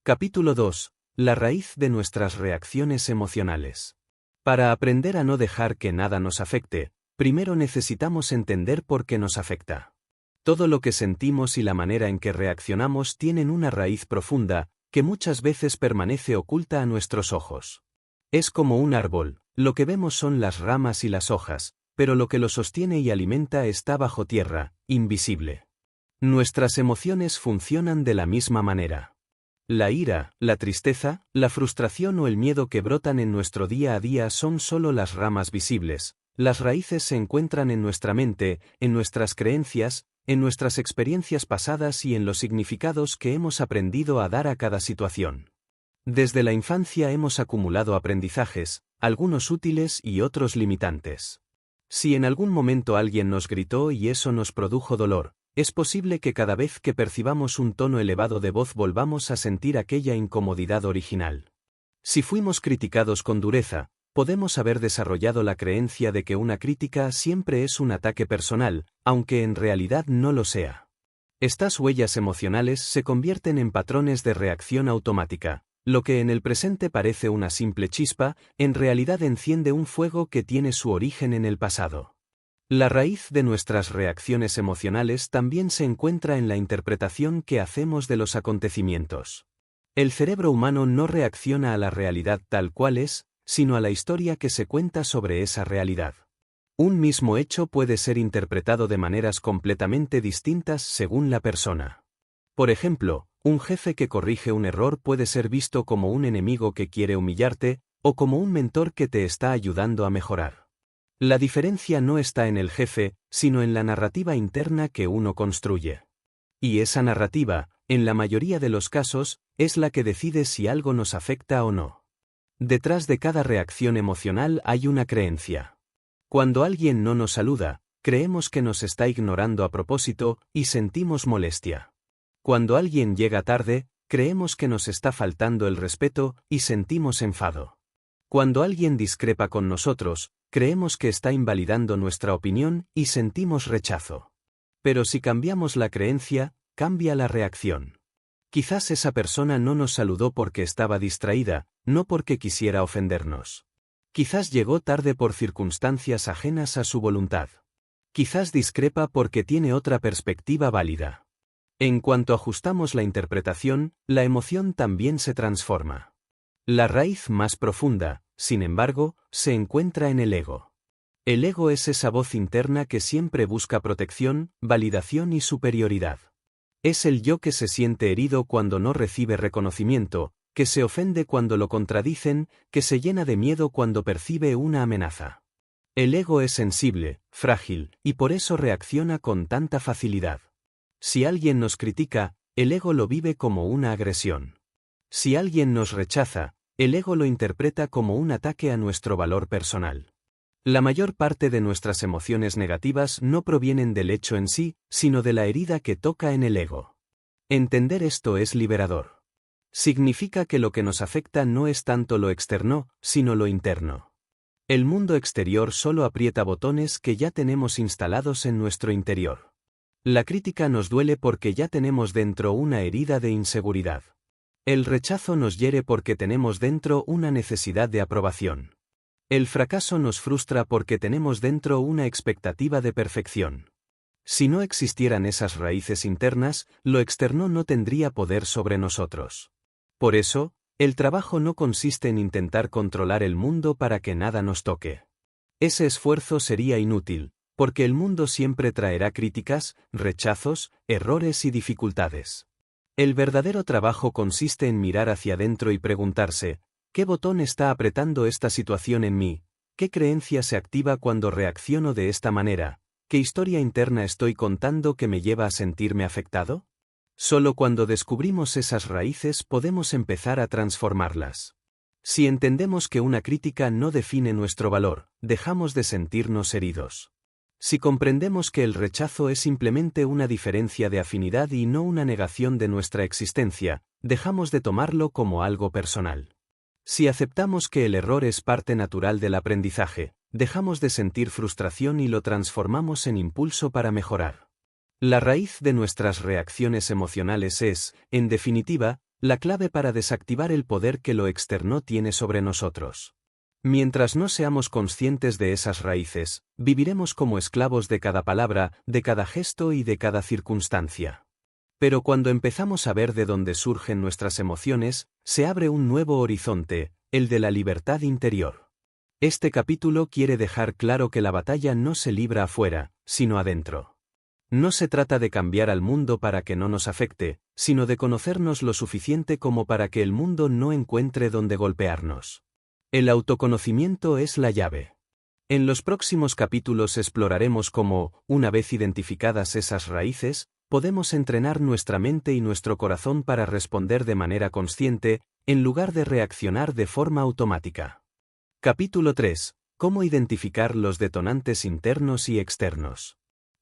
Capítulo 2. La raíz de nuestras reacciones emocionales. Para aprender a no dejar que nada nos afecte, primero necesitamos entender por qué nos afecta. Todo lo que sentimos y la manera en que reaccionamos tienen una raíz profunda, que muchas veces permanece oculta a nuestros ojos. Es como un árbol, lo que vemos son las ramas y las hojas, pero lo que lo sostiene y alimenta está bajo tierra, invisible. Nuestras emociones funcionan de la misma manera. La ira, la tristeza, la frustración o el miedo que brotan en nuestro día a día son solo las ramas visibles. Las raíces se encuentran en nuestra mente, en nuestras creencias, en nuestras experiencias pasadas y en los significados que hemos aprendido a dar a cada situación. Desde la infancia hemos acumulado aprendizajes, algunos útiles y otros limitantes. Si en algún momento alguien nos gritó y eso nos produjo dolor, es posible que cada vez que percibamos un tono elevado de voz volvamos a sentir aquella incomodidad original. Si fuimos criticados con dureza, podemos haber desarrollado la creencia de que una crítica siempre es un ataque personal, aunque en realidad no lo sea. Estas huellas emocionales se convierten en patrones de reacción automática. Lo que en el presente parece una simple chispa, en realidad enciende un fuego que tiene su origen en el pasado. La raíz de nuestras reacciones emocionales también se encuentra en la interpretación que hacemos de los acontecimientos. El cerebro humano no reacciona a la realidad tal cual es, sino a la historia que se cuenta sobre esa realidad. Un mismo hecho puede ser interpretado de maneras completamente distintas según la persona. Por ejemplo, un jefe que corrige un error puede ser visto como un enemigo que quiere humillarte, o como un mentor que te está ayudando a mejorar. La diferencia no está en el jefe, sino en la narrativa interna que uno construye. Y esa narrativa, en la mayoría de los casos, es la que decide si algo nos afecta o no. Detrás de cada reacción emocional hay una creencia. Cuando alguien no nos saluda, creemos que nos está ignorando a propósito y sentimos molestia. Cuando alguien llega tarde, creemos que nos está faltando el respeto y sentimos enfado. Cuando alguien discrepa con nosotros, creemos que está invalidando nuestra opinión y sentimos rechazo. Pero si cambiamos la creencia, cambia la reacción. Quizás esa persona no nos saludó porque estaba distraída, no porque quisiera ofendernos. Quizás llegó tarde por circunstancias ajenas a su voluntad. Quizás discrepa porque tiene otra perspectiva válida. En cuanto ajustamos la interpretación, la emoción también se transforma. La raíz más profunda, sin embargo, se encuentra en el ego. El ego es esa voz interna que siempre busca protección, validación y superioridad. Es el yo que se siente herido cuando no recibe reconocimiento, que se ofende cuando lo contradicen, que se llena de miedo cuando percibe una amenaza. El ego es sensible, frágil, y por eso reacciona con tanta facilidad. Si alguien nos critica, el ego lo vive como una agresión. Si alguien nos rechaza, el ego lo interpreta como un ataque a nuestro valor personal. La mayor parte de nuestras emociones negativas no provienen del hecho en sí, sino de la herida que toca en el ego. Entender esto es liberador. Significa que lo que nos afecta no es tanto lo externo, sino lo interno. El mundo exterior solo aprieta botones que ya tenemos instalados en nuestro interior. La crítica nos duele porque ya tenemos dentro una herida de inseguridad. El rechazo nos hiere porque tenemos dentro una necesidad de aprobación. El fracaso nos frustra porque tenemos dentro una expectativa de perfección. Si no existieran esas raíces internas, lo externo no tendría poder sobre nosotros. Por eso, el trabajo no consiste en intentar controlar el mundo para que nada nos toque. Ese esfuerzo sería inútil, porque el mundo siempre traerá críticas, rechazos, errores y dificultades. El verdadero trabajo consiste en mirar hacia adentro y preguntarse, ¿qué botón está apretando esta situación en mí? ¿Qué creencia se activa cuando reacciono de esta manera? ¿Qué historia interna estoy contando que me lleva a sentirme afectado? Solo cuando descubrimos esas raíces podemos empezar a transformarlas. Si entendemos que una crítica no define nuestro valor, dejamos de sentirnos heridos. Si comprendemos que el rechazo es simplemente una diferencia de afinidad y no una negación de nuestra existencia, dejamos de tomarlo como algo personal. Si aceptamos que el error es parte natural del aprendizaje, dejamos de sentir frustración y lo transformamos en impulso para mejorar. La raíz de nuestras reacciones emocionales es, en definitiva, la clave para desactivar el poder que lo externo tiene sobre nosotros. Mientras no seamos conscientes de esas raíces, viviremos como esclavos de cada palabra, de cada gesto y de cada circunstancia. Pero cuando empezamos a ver de dónde surgen nuestras emociones, se abre un nuevo horizonte, el de la libertad interior. Este capítulo quiere dejar claro que la batalla no se libra afuera, sino adentro. No se trata de cambiar al mundo para que no nos afecte, sino de conocernos lo suficiente como para que el mundo no encuentre dónde golpearnos. El autoconocimiento es la llave. En los próximos capítulos exploraremos cómo, una vez identificadas esas raíces, podemos entrenar nuestra mente y nuestro corazón para responder de manera consciente, en lugar de reaccionar de forma automática. Capítulo 3. Cómo identificar los detonantes internos y externos.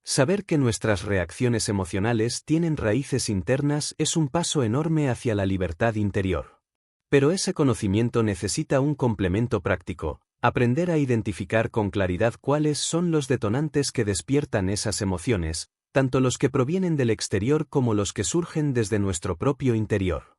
Saber que nuestras reacciones emocionales tienen raíces internas es un paso enorme hacia la libertad interior. Pero ese conocimiento necesita un complemento práctico, aprender a identificar con claridad cuáles son los detonantes que despiertan esas emociones, tanto los que provienen del exterior como los que surgen desde nuestro propio interior.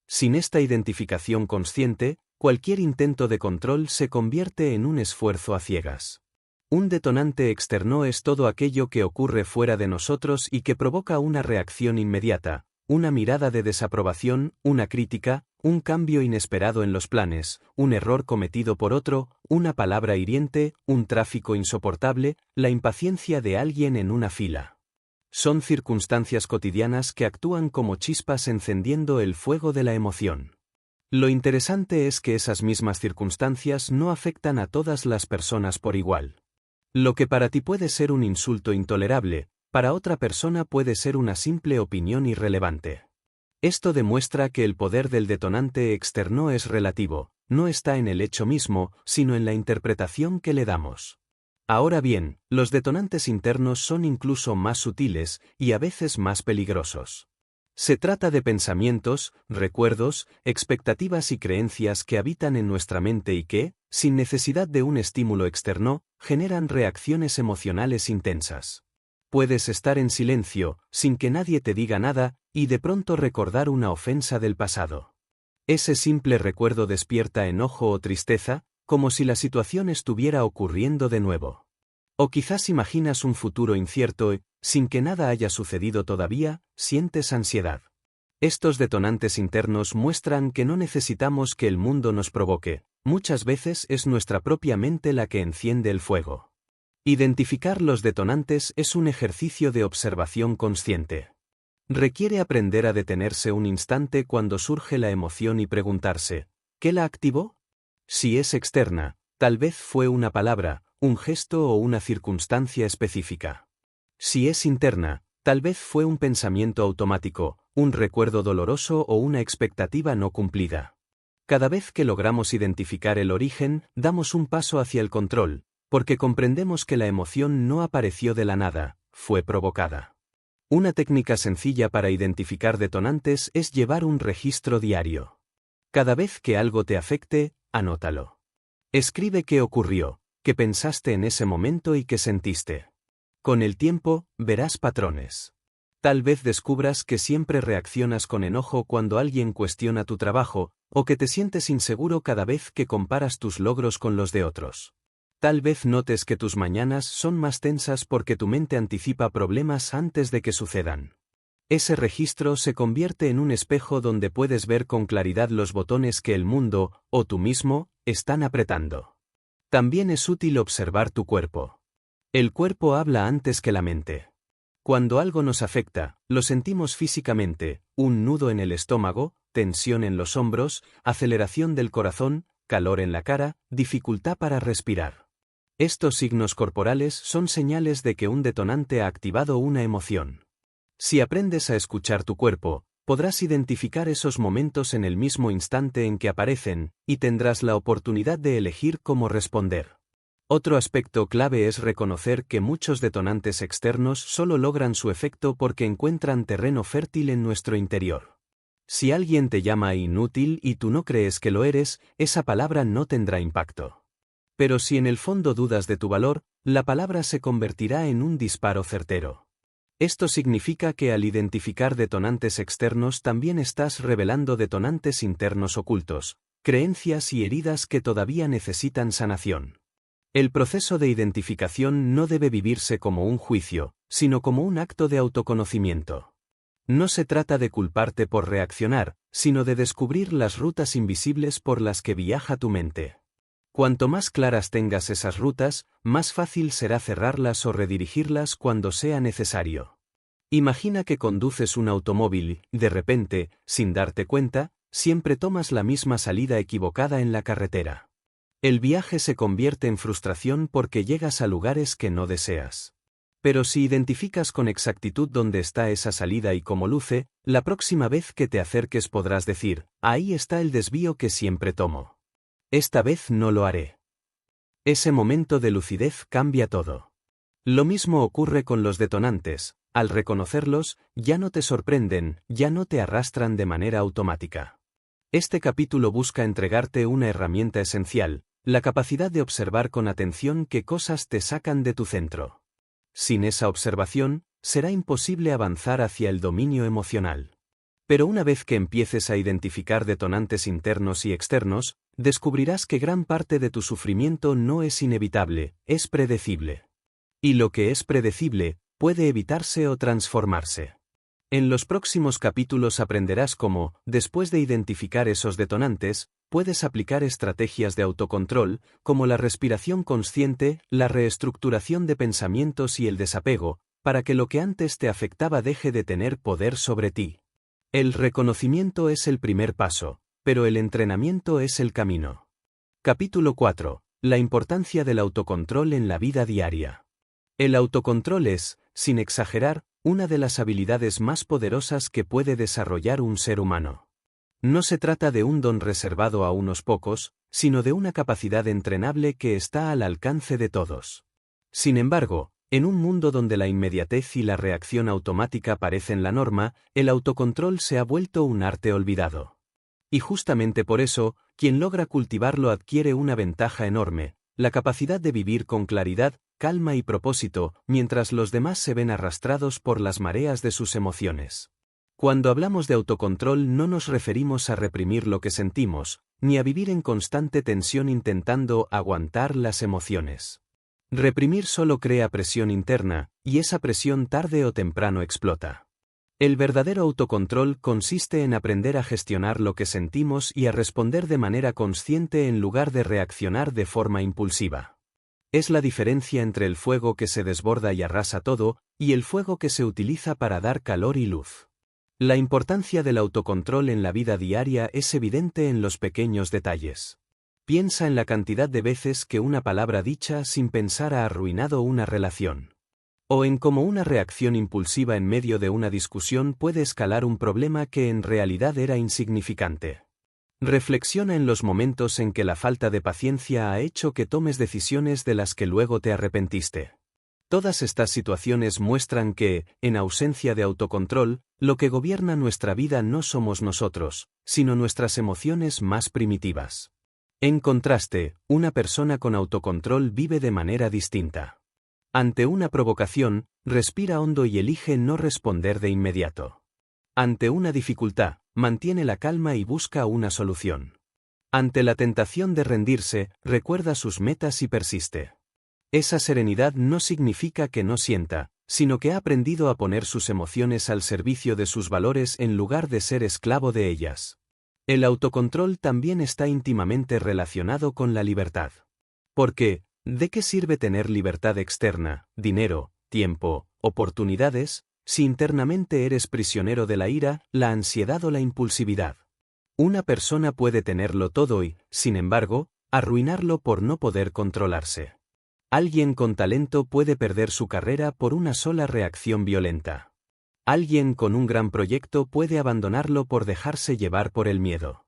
Sin esta identificación consciente, cualquier intento de control se convierte en un esfuerzo a ciegas. Un detonante externo es todo aquello que ocurre fuera de nosotros y que provoca una reacción inmediata, una mirada de desaprobación, una crítica, un cambio inesperado en los planes, un error cometido por otro, una palabra hiriente, un tráfico insoportable, la impaciencia de alguien en una fila. Son circunstancias cotidianas que actúan como chispas encendiendo el fuego de la emoción. Lo interesante es que esas mismas circunstancias no afectan a todas las personas por igual. Lo que para ti puede ser un insulto intolerable, para otra persona puede ser una simple opinión irrelevante. Esto demuestra que el poder del detonante externo es relativo, no está en el hecho mismo, sino en la interpretación que le damos. Ahora bien, los detonantes internos son incluso más sutiles y a veces más peligrosos. Se trata de pensamientos, recuerdos, expectativas y creencias que habitan en nuestra mente y que, sin necesidad de un estímulo externo, generan reacciones emocionales intensas. Puedes estar en silencio, sin que nadie te diga nada, y de pronto recordar una ofensa del pasado. Ese simple recuerdo despierta enojo o tristeza, como si la situación estuviera ocurriendo de nuevo. O quizás imaginas un futuro incierto y, sin que nada haya sucedido todavía, sientes ansiedad. Estos detonantes internos muestran que no necesitamos que el mundo nos provoque, muchas veces es nuestra propia mente la que enciende el fuego. Identificar los detonantes es un ejercicio de observación consciente. Requiere aprender a detenerse un instante cuando surge la emoción y preguntarse, ¿qué la activó? Si es externa, tal vez fue una palabra, un gesto o una circunstancia específica. Si es interna, tal vez fue un pensamiento automático, un recuerdo doloroso o una expectativa no cumplida. Cada vez que logramos identificar el origen, damos un paso hacia el control, porque comprendemos que la emoción no apareció de la nada, fue provocada. Una técnica sencilla para identificar detonantes es llevar un registro diario. Cada vez que algo te afecte, anótalo. Escribe qué ocurrió, qué pensaste en ese momento y qué sentiste. Con el tiempo, verás patrones. Tal vez descubras que siempre reaccionas con enojo cuando alguien cuestiona tu trabajo, o que te sientes inseguro cada vez que comparas tus logros con los de otros. Tal vez notes que tus mañanas son más tensas porque tu mente anticipa problemas antes de que sucedan. Ese registro se convierte en un espejo donde puedes ver con claridad los botones que el mundo, o tú mismo, están apretando. También es útil observar tu cuerpo. El cuerpo habla antes que la mente. Cuando algo nos afecta, lo sentimos físicamente, un nudo en el estómago, tensión en los hombros, aceleración del corazón, calor en la cara, dificultad para respirar. Estos signos corporales son señales de que un detonante ha activado una emoción. Si aprendes a escuchar tu cuerpo, podrás identificar esos momentos en el mismo instante en que aparecen, y tendrás la oportunidad de elegir cómo responder. Otro aspecto clave es reconocer que muchos detonantes externos solo logran su efecto porque encuentran terreno fértil en nuestro interior. Si alguien te llama inútil y tú no crees que lo eres, esa palabra no tendrá impacto. Pero si en el fondo dudas de tu valor, la palabra se convertirá en un disparo certero. Esto significa que al identificar detonantes externos también estás revelando detonantes internos ocultos, creencias y heridas que todavía necesitan sanación. El proceso de identificación no debe vivirse como un juicio, sino como un acto de autoconocimiento. No se trata de culparte por reaccionar, sino de descubrir las rutas invisibles por las que viaja tu mente. Cuanto más claras tengas esas rutas, más fácil será cerrarlas o redirigirlas cuando sea necesario. Imagina que conduces un automóvil y, de repente, sin darte cuenta, siempre tomas la misma salida equivocada en la carretera. El viaje se convierte en frustración porque llegas a lugares que no deseas. Pero si identificas con exactitud dónde está esa salida y cómo luce, la próxima vez que te acerques podrás decir, ahí está el desvío que siempre tomo. Esta vez no lo haré. Ese momento de lucidez cambia todo. Lo mismo ocurre con los detonantes, al reconocerlos, ya no te sorprenden, ya no te arrastran de manera automática. Este capítulo busca entregarte una herramienta esencial, la capacidad de observar con atención qué cosas te sacan de tu centro. Sin esa observación, será imposible avanzar hacia el dominio emocional. Pero una vez que empieces a identificar detonantes internos y externos, descubrirás que gran parte de tu sufrimiento no es inevitable, es predecible. Y lo que es predecible, puede evitarse o transformarse. En los próximos capítulos aprenderás cómo, después de identificar esos detonantes, puedes aplicar estrategias de autocontrol, como la respiración consciente, la reestructuración de pensamientos y el desapego, para que lo que antes te afectaba deje de tener poder sobre ti. El reconocimiento es el primer paso, pero el entrenamiento es el camino. Capítulo 4. La importancia del autocontrol en la vida diaria. El autocontrol es, sin exagerar, una de las habilidades más poderosas que puede desarrollar un ser humano. No se trata de un don reservado a unos pocos, sino de una capacidad entrenable que está al alcance de todos. Sin embargo, en un mundo donde la inmediatez y la reacción automática parecen la norma, el autocontrol se ha vuelto un arte olvidado. Y justamente por eso, quien logra cultivarlo adquiere una ventaja enorme, la capacidad de vivir con claridad, calma y propósito, mientras los demás se ven arrastrados por las mareas de sus emociones. Cuando hablamos de autocontrol no nos referimos a reprimir lo que sentimos, ni a vivir en constante tensión intentando aguantar las emociones. Reprimir solo crea presión interna, y esa presión tarde o temprano explota. El verdadero autocontrol consiste en aprender a gestionar lo que sentimos y a responder de manera consciente en lugar de reaccionar de forma impulsiva. Es la diferencia entre el fuego que se desborda y arrasa todo, y el fuego que se utiliza para dar calor y luz. La importancia del autocontrol en la vida diaria es evidente en los pequeños detalles. Piensa en la cantidad de veces que una palabra dicha sin pensar ha arruinado una relación. O en cómo una reacción impulsiva en medio de una discusión puede escalar un problema que en realidad era insignificante. Reflexiona en los momentos en que la falta de paciencia ha hecho que tomes decisiones de las que luego te arrepentiste. Todas estas situaciones muestran que, en ausencia de autocontrol, lo que gobierna nuestra vida no somos nosotros, sino nuestras emociones más primitivas. En contraste, una persona con autocontrol vive de manera distinta. Ante una provocación, respira hondo y elige no responder de inmediato. Ante una dificultad, mantiene la calma y busca una solución. Ante la tentación de rendirse, recuerda sus metas y persiste. Esa serenidad no significa que no sienta, sino que ha aprendido a poner sus emociones al servicio de sus valores en lugar de ser esclavo de ellas. El autocontrol también está íntimamente relacionado con la libertad. Porque, ¿de qué sirve tener libertad externa, dinero, tiempo, oportunidades, si internamente eres prisionero de la ira, la ansiedad o la impulsividad? Una persona puede tenerlo todo y, sin embargo, arruinarlo por no poder controlarse. Alguien con talento puede perder su carrera por una sola reacción violenta. Alguien con un gran proyecto puede abandonarlo por dejarse llevar por el miedo.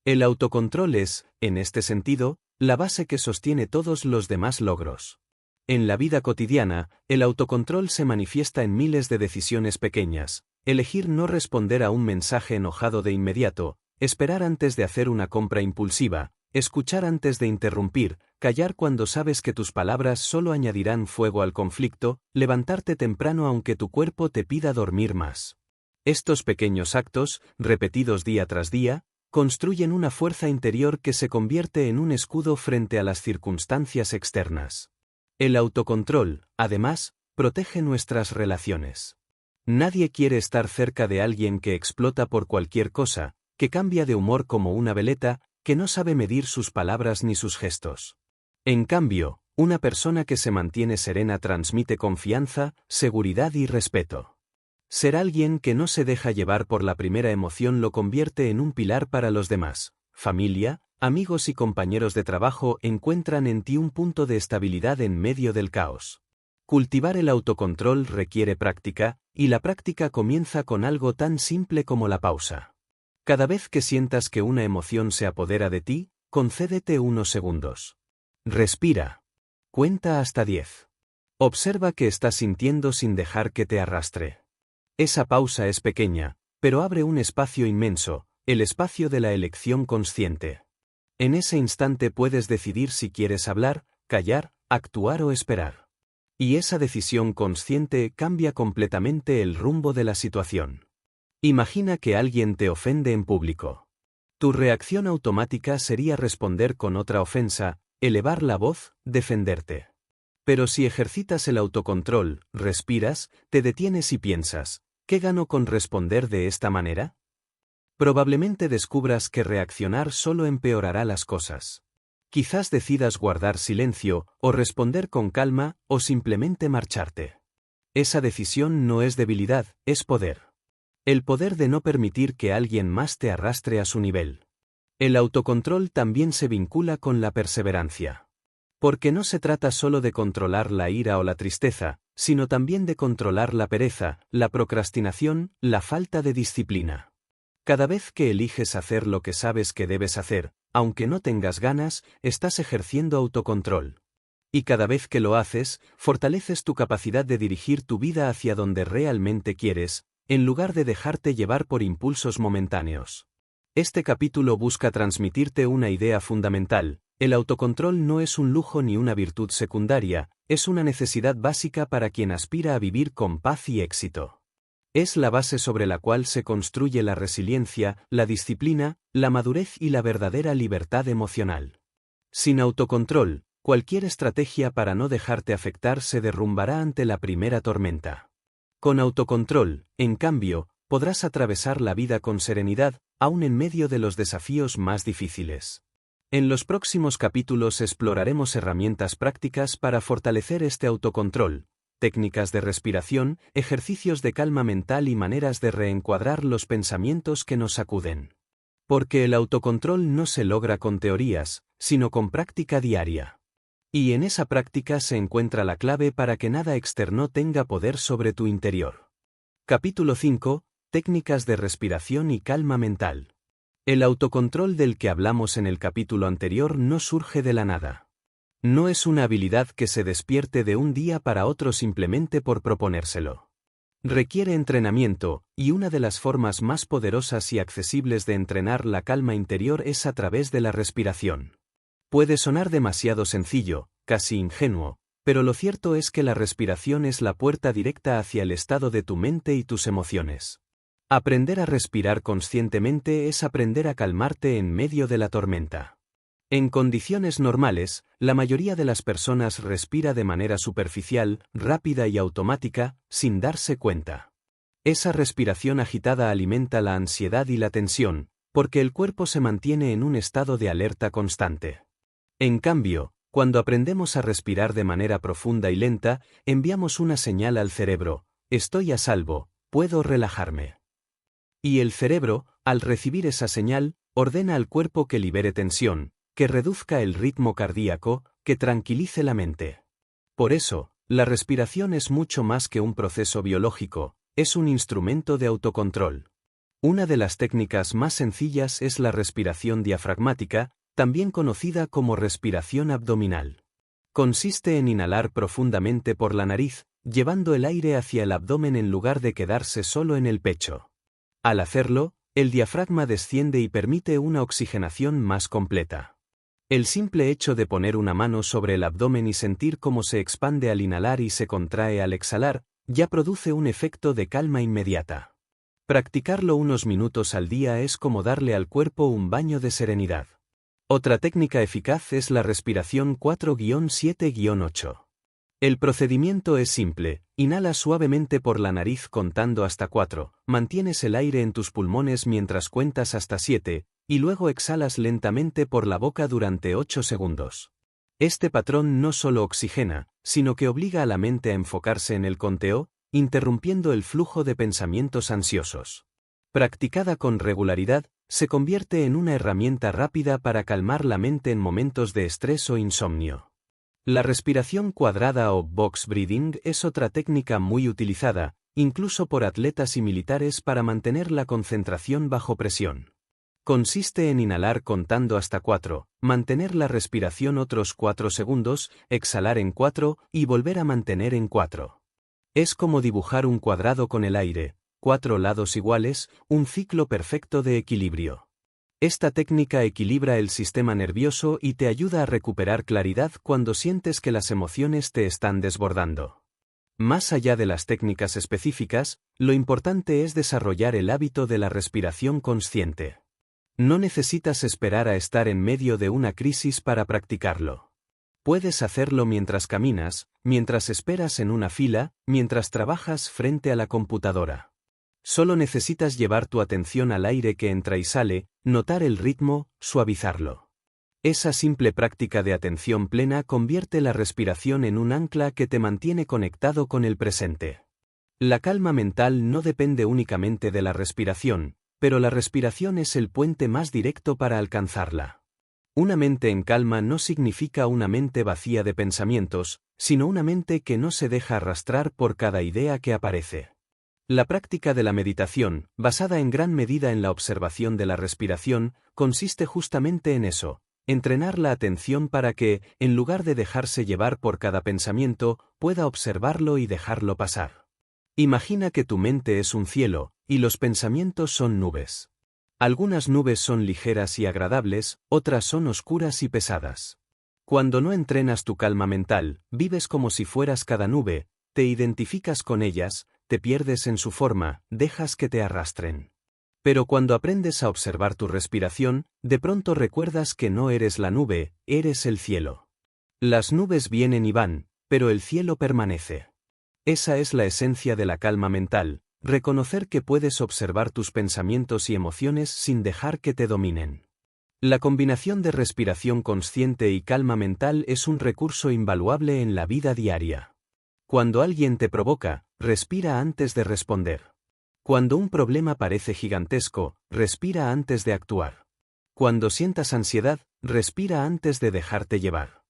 El autocontrol es, en este sentido, la base que sostiene todos los demás logros. En la vida cotidiana, el autocontrol se manifiesta en miles de decisiones pequeñas: elegir no responder a un mensaje enojado de inmediato, esperar antes de hacer una compra impulsiva, escuchar antes de interrumpir, callar cuando sabes que tus palabras solo añadirán fuego al conflicto, levantarte temprano aunque tu cuerpo te pida dormir más. Estos pequeños actos, repetidos día tras día, construyen una fuerza interior que se convierte en un escudo frente a las circunstancias externas. El autocontrol, además, protege nuestras relaciones. Nadie quiere estar cerca de alguien que explota por cualquier cosa, que cambia de humor como una veleta, que no sabe medir sus palabras ni sus gestos. En cambio, una persona que se mantiene serena transmite confianza, seguridad y respeto. Ser alguien que no se deja llevar por la primera emoción lo convierte en un pilar para los demás. Familia, amigos y compañeros de trabajo encuentran en ti un punto de estabilidad en medio del caos. Cultivar el autocontrol requiere práctica, y la práctica comienza con algo tan simple como la pausa. Cada vez que sientas que una emoción se apodera de ti, concédete unos segundos. Respira. Cuenta hasta 10. Observa qué estás sintiendo sin dejar que te arrastre. Esa pausa es pequeña, pero abre un espacio inmenso, el espacio de la elección consciente. En ese instante puedes decidir si quieres hablar, callar, actuar o esperar. Y esa decisión consciente cambia completamente el rumbo de la situación. Imagina que alguien te ofende en público. Tu reacción automática sería responder con otra ofensa, elevar la voz, defenderte. Pero si ejercitas el autocontrol, respiras, te detienes y piensas, ¿qué gano con responder de esta manera? Probablemente descubras que reaccionar solo empeorará las cosas. Quizás decidas guardar silencio, o responder con calma, o simplemente marcharte. Esa decisión no es debilidad, es poder. El poder de no permitir que alguien más te arrastre a su nivel. El autocontrol también se vincula con la perseverancia. Porque no se trata solo de controlar la ira o la tristeza, sino también de controlar la pereza, la procrastinación, la falta de disciplina. Cada vez que eliges hacer lo que sabes que debes hacer, aunque no tengas ganas, estás ejerciendo autocontrol. Y cada vez que lo haces, fortaleces tu capacidad de dirigir tu vida hacia donde realmente quieres, en lugar de dejarte llevar por impulsos momentáneos. Este capítulo busca transmitirte una idea fundamental: el autocontrol no es un lujo ni una virtud secundaria, es una necesidad básica para quien aspira a vivir con paz y éxito. Es la base sobre la cual se construye la resiliencia, la disciplina, la madurez y la verdadera libertad emocional. Sin autocontrol, cualquier estrategia para no dejarte afectar se derrumbará ante la primera tormenta. Con autocontrol, en cambio, podrás atravesar la vida con serenidad, aun en medio de los desafíos más difíciles. En los próximos capítulos exploraremos herramientas prácticas para fortalecer este autocontrol, técnicas de respiración, ejercicios de calma mental y maneras de reencuadrar los pensamientos que nos sacuden. Porque el autocontrol no se logra con teorías, sino con práctica diaria. Y en esa práctica se encuentra la clave para que nada externo tenga poder sobre tu interior. Capítulo 5. Técnicas de respiración y calma mental. El autocontrol del que hablamos en el capítulo anterior no surge de la nada. No es una habilidad que se despierte de un día para otro simplemente por proponérselo. Requiere entrenamiento, y una de las formas más poderosas y accesibles de entrenar la calma interior es a través de la respiración. Puede sonar demasiado sencillo, casi ingenuo, pero lo cierto es que la respiración es la puerta directa hacia el estado de tu mente y tus emociones. Aprender a respirar conscientemente es aprender a calmarte en medio de la tormenta. En condiciones normales, la mayoría de las personas respira de manera superficial, rápida y automática, sin darse cuenta. Esa respiración agitada alimenta la ansiedad y la tensión, porque el cuerpo se mantiene en un estado de alerta constante. En cambio, cuando aprendemos a respirar de manera profunda y lenta, enviamos una señal al cerebro: estoy a salvo, puedo relajarme. Y el cerebro, al recibir esa señal, ordena al cuerpo que libere tensión, que reduzca el ritmo cardíaco, que tranquilice la mente. Por eso, la respiración es mucho más que un proceso biológico, es un instrumento de autocontrol. Una de las técnicas más sencillas es la respiración diafragmática, también conocida como respiración abdominal. Consiste en inhalar profundamente por la nariz, llevando el aire hacia el abdomen en lugar de quedarse solo en el pecho. Al hacerlo, el diafragma desciende y permite una oxigenación más completa. El simple hecho de poner una mano sobre el abdomen y sentir cómo se expande al inhalar y se contrae al exhalar, ya produce un efecto de calma inmediata. Practicarlo unos minutos al día es como darle al cuerpo un baño de serenidad. Otra técnica eficaz es la respiración 4-7-8. El procedimiento es simple: inhala suavemente por la nariz contando hasta 4, mantienes el aire en tus pulmones mientras cuentas hasta 7, y luego exhalas lentamente por la boca durante 8 segundos. Este patrón no solo oxigena, sino que obliga a la mente a enfocarse en el conteo, interrumpiendo el flujo de pensamientos ansiosos. Practicada con regularidad, se convierte en una herramienta rápida para calmar la mente en momentos de estrés o insomnio. La respiración cuadrada o box breathing es otra técnica muy utilizada, incluso por atletas y militares, para mantener la concentración bajo presión. Consiste en inhalar contando hasta 4, mantener la respiración otros 4 segundos, exhalar en 4 y volver a mantener en 4. Es como dibujar un cuadrado con el aire, 4 lados iguales, un ciclo perfecto de equilibrio. Esta técnica equilibra el sistema nervioso y te ayuda a recuperar claridad cuando sientes que las emociones te están desbordando. Más allá de las técnicas específicas, lo importante es desarrollar el hábito de la respiración consciente. No necesitas esperar a estar en medio de una crisis para practicarlo. Puedes hacerlo mientras caminas, mientras esperas en una fila, mientras trabajas frente a la computadora. Solo necesitas llevar tu atención al aire que entra y sale, notar el ritmo, suavizarlo. Esa simple práctica de atención plena convierte la respiración en un ancla que te mantiene conectado con el presente. La calma mental no depende únicamente de la respiración, pero la respiración es el puente más directo para alcanzarla. Una mente en calma no significa una mente vacía de pensamientos, sino una mente que no se deja arrastrar por cada idea que aparece. La práctica de la meditación, basada en gran medida en la observación de la respiración, consiste justamente en eso: entrenar la atención para que, en lugar de dejarse llevar por cada pensamiento, pueda observarlo y dejarlo pasar. Imagina que tu mente es un cielo, y los pensamientos son nubes. Algunas nubes son ligeras y agradables, otras son oscuras y pesadas. Cuando no entrenas tu calma mental, vives como si fueras cada nube, te identificas con ellas, te pierdes en su forma, dejas que te arrastren. Pero cuando aprendes a observar tu respiración, de pronto recuerdas que no eres la nube, eres el cielo. Las nubes vienen y van, pero el cielo permanece. Esa es la esencia de la calma mental: reconocer que puedes observar tus pensamientos y emociones sin dejar que te dominen. La combinación de respiración consciente y calma mental es un recurso invaluable en la vida diaria. Cuando alguien te provoca, respira antes de responder. Cuando un problema parece gigantesco, respira antes de actuar. Cuando sientas ansiedad, respira antes de dejarte llevar.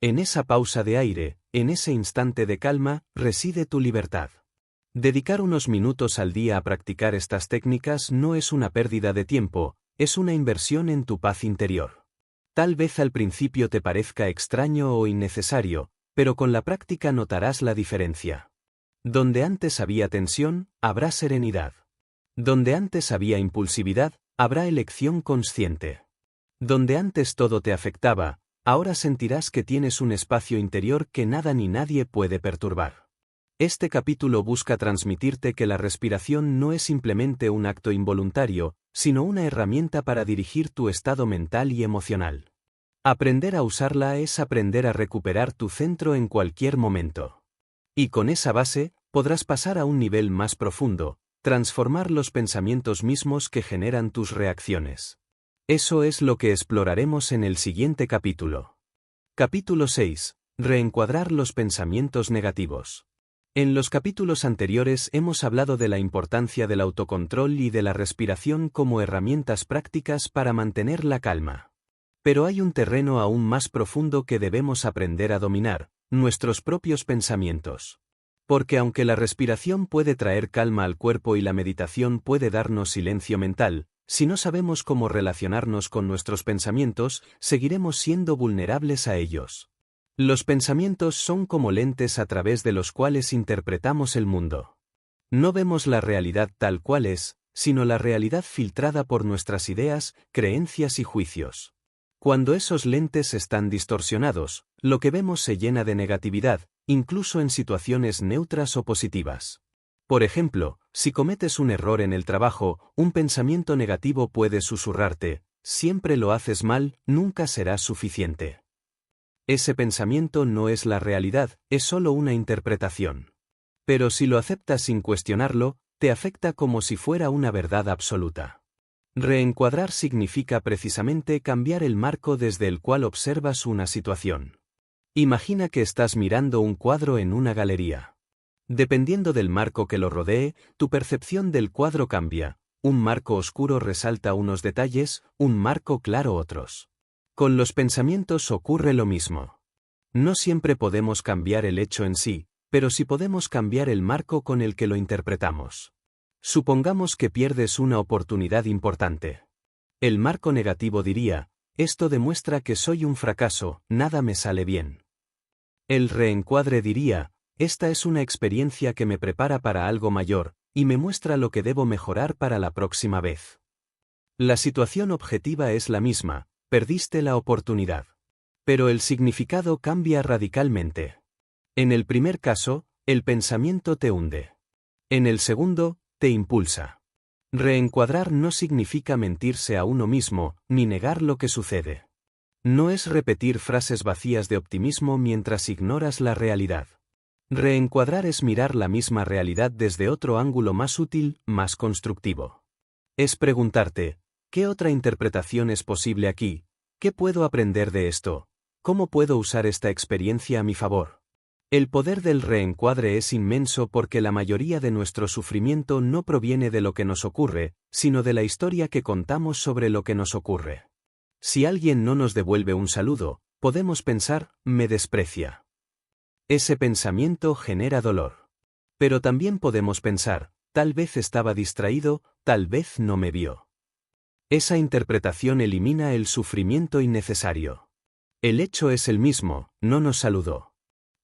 En esa pausa de aire, en ese instante de calma, reside tu libertad. Dedicar unos minutos al día a practicar estas técnicas no es una pérdida de tiempo, es una inversión en tu paz interior. Tal vez al principio te parezca extraño o innecesario, pero con la práctica notarás la diferencia. Donde antes había tensión, habrá serenidad. Donde antes había impulsividad, habrá elección consciente. Donde antes todo te afectaba, ahora sentirás que tienes un espacio interior que nada ni nadie puede perturbar. Este capítulo busca transmitirte que la respiración no es simplemente un acto involuntario, sino una herramienta para dirigir tu estado mental y emocional. Aprender a usarla es aprender a recuperar tu centro en cualquier momento. Y con esa base, podrás pasar a un nivel más profundo, transformar los pensamientos mismos que generan tus reacciones. Eso es lo que exploraremos en el siguiente capítulo. Capítulo 6. Reencuadrar los pensamientos negativos. En los capítulos anteriores hemos hablado de la importancia del autocontrol y de la respiración como herramientas prácticas para mantener la calma. Pero hay un terreno aún más profundo que debemos aprender a dominar: nuestros propios pensamientos. Porque aunque la respiración puede traer calma al cuerpo y la meditación puede darnos silencio mental, si no sabemos cómo relacionarnos con nuestros pensamientos, seguiremos siendo vulnerables a ellos. Los pensamientos son como lentes a través de los cuales interpretamos el mundo. No vemos la realidad tal cual es, sino la realidad filtrada por nuestras ideas, creencias y juicios. Cuando esos lentes están distorsionados, lo que vemos se llena de negatividad, incluso en situaciones neutras o positivas. Por ejemplo, si cometes un error en el trabajo, un pensamiento negativo puede susurrarte: siempre lo haces mal, nunca serás suficiente. Ese pensamiento no es la realidad, es solo una interpretación. Pero si lo aceptas sin cuestionarlo, te afecta como si fuera una verdad absoluta. Reencuadrar significa precisamente cambiar el marco desde el cual observas una situación. Imagina que estás mirando un cuadro en una galería. Dependiendo del marco que lo rodee, tu percepción del cuadro cambia. Un marco oscuro resalta unos detalles, un marco claro otros. Con los pensamientos ocurre lo mismo. No siempre podemos cambiar el hecho en sí, pero sí podemos cambiar el marco con el que lo interpretamos. Supongamos que pierdes una oportunidad importante. El marco negativo diría: esto demuestra que soy un fracaso, nada me sale bien. El reencuadre diría: esta es una experiencia que me prepara para algo mayor, y me muestra lo que debo mejorar para la próxima vez. La situación objetiva es la misma, perdiste la oportunidad. Pero el significado cambia radicalmente. En el primer caso, el pensamiento te hunde. En el segundo, te impulsa. Reencuadrar no significa mentirse a uno mismo, ni negar lo que sucede. No es repetir frases vacías de optimismo mientras ignoras la realidad. Reencuadrar es mirar la misma realidad desde otro ángulo más útil, más constructivo. Es preguntarte: ¿qué otra interpretación es posible aquí? ¿Qué puedo aprender de esto? ¿Cómo puedo usar esta experiencia a mi favor? El poder del reencuadre es inmenso porque la mayoría de nuestro sufrimiento no proviene de lo que nos ocurre, sino de la historia que contamos sobre lo que nos ocurre. Si alguien no nos devuelve un saludo, podemos pensar: me desprecia. Ese pensamiento genera dolor. Pero también podemos pensar: tal vez estaba distraído, tal vez no me vio. Esa interpretación elimina el sufrimiento innecesario. El hecho es el mismo, no nos saludó.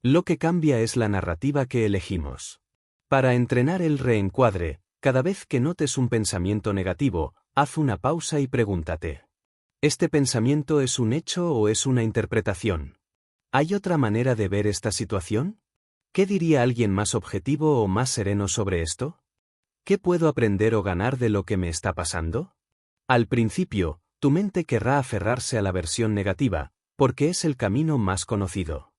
Lo que cambia es la narrativa que elegimos. Para entrenar el reencuadre, cada vez que notes un pensamiento negativo, haz una pausa y pregúntate: ¿este pensamiento es un hecho o es una interpretación? ¿Hay otra manera de ver esta situación? ¿Qué diría alguien más objetivo o más sereno sobre esto? ¿Qué puedo aprender o ganar de lo que me está pasando? Al principio, tu mente querrá aferrarse a la versión negativa, porque es el camino más conocido.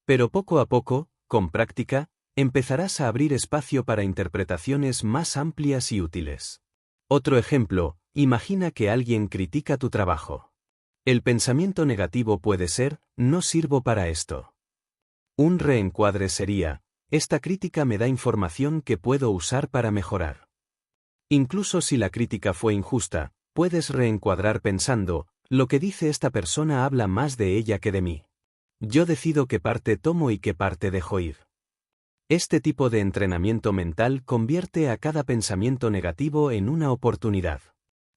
Pero poco a poco, con práctica, empezarás a abrir espacio para interpretaciones más amplias y útiles. Otro ejemplo: imagina que alguien critica tu trabajo. El pensamiento negativo puede ser: no sirvo para esto. Un reencuadre sería: esta crítica me da información que puedo usar para mejorar. Incluso si la crítica fue injusta, puedes reencuadrar pensando: lo que dice esta persona habla más de ella que de mí. Yo decido qué parte tomo y qué parte dejo ir. Este tipo de entrenamiento mental convierte a cada pensamiento negativo en una oportunidad.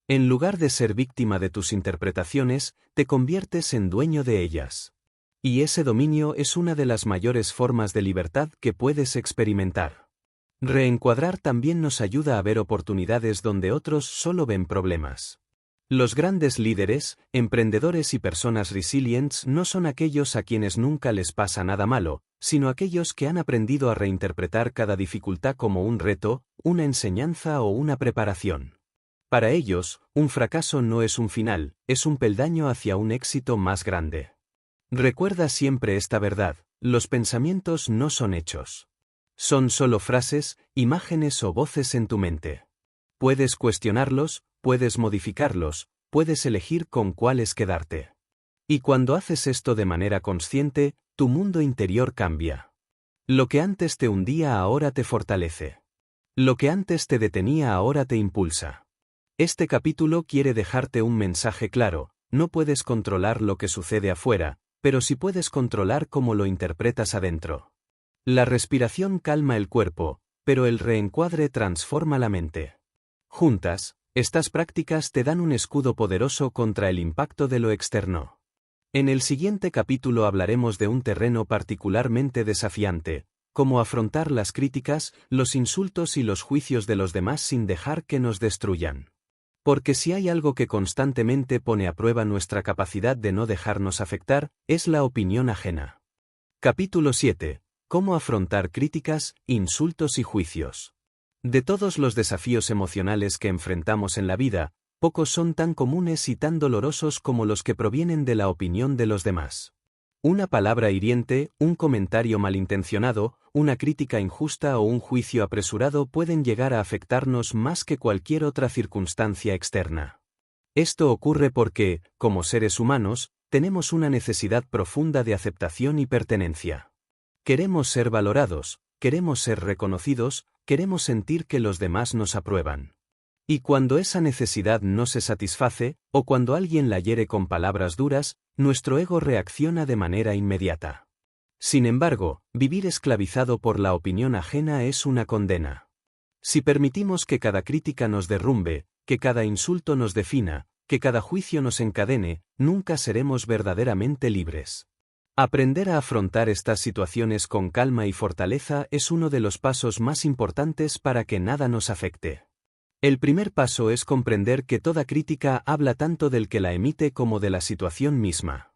En lugar de ser víctima de tus interpretaciones, te conviertes en dueño de ellas. Y ese dominio es una de las mayores formas de libertad que puedes experimentar. Reencuadrar también nos ayuda a ver oportunidades donde otros solo ven problemas. Los grandes líderes, emprendedores y personas resilientes no son aquellos a quienes nunca les pasa nada malo, sino aquellos que han aprendido a reinterpretar cada dificultad como un reto, una enseñanza o una preparación. Para ellos, un fracaso no es un final, es un peldaño hacia un éxito más grande. Recuerda siempre esta verdad: los pensamientos no son hechos. Son solo frases, imágenes o voces en tu mente. Puedes cuestionarlos, puedes modificarlos, puedes elegir con cuáles quedarte. Y cuando haces esto de manera consciente, tu mundo interior cambia. Lo que antes te hundía ahora te fortalece. Lo que antes te detenía ahora te impulsa. Este capítulo quiere dejarte un mensaje claro: no puedes controlar lo que sucede afuera, pero sí puedes controlar cómo lo interpretas adentro. La respiración calma el cuerpo, pero el reencuadre transforma la mente. Juntas, estas prácticas te dan un escudo poderoso contra el impacto de lo externo. En el siguiente capítulo hablaremos de un terreno particularmente desafiante: cómo afrontar las críticas, los insultos y los juicios de los demás sin dejar que nos destruyan. Porque si hay algo que constantemente pone a prueba nuestra capacidad de no dejarnos afectar, es la opinión ajena. Capítulo 7. Cómo afrontar críticas, insultos y juicios. De todos los desafíos emocionales que enfrentamos en la vida, pocos son tan comunes y tan dolorosos como los que provienen de la opinión de los demás. Una palabra hiriente, un comentario malintencionado, una crítica injusta o un juicio apresurado pueden llegar a afectarnos más que cualquier otra circunstancia externa. Esto ocurre porque, como seres humanos, tenemos una necesidad profunda de aceptación y pertenencia. Queremos ser valorados, queremos ser reconocidos, queremos sentir que los demás nos aprueban. Y cuando esa necesidad no se satisface, o cuando alguien la hiere con palabras duras, nuestro ego reacciona de manera inmediata. Sin embargo, vivir esclavizado por la opinión ajena es una condena. Si permitimos que cada crítica nos derrumbe, que cada insulto nos defina, que cada juicio nos encadene, nunca seremos verdaderamente libres. Aprender a afrontar estas situaciones con calma y fortaleza es uno de los pasos más importantes para que nada nos afecte. El primer paso es comprender que toda crítica habla tanto del que la emite como de la situación misma.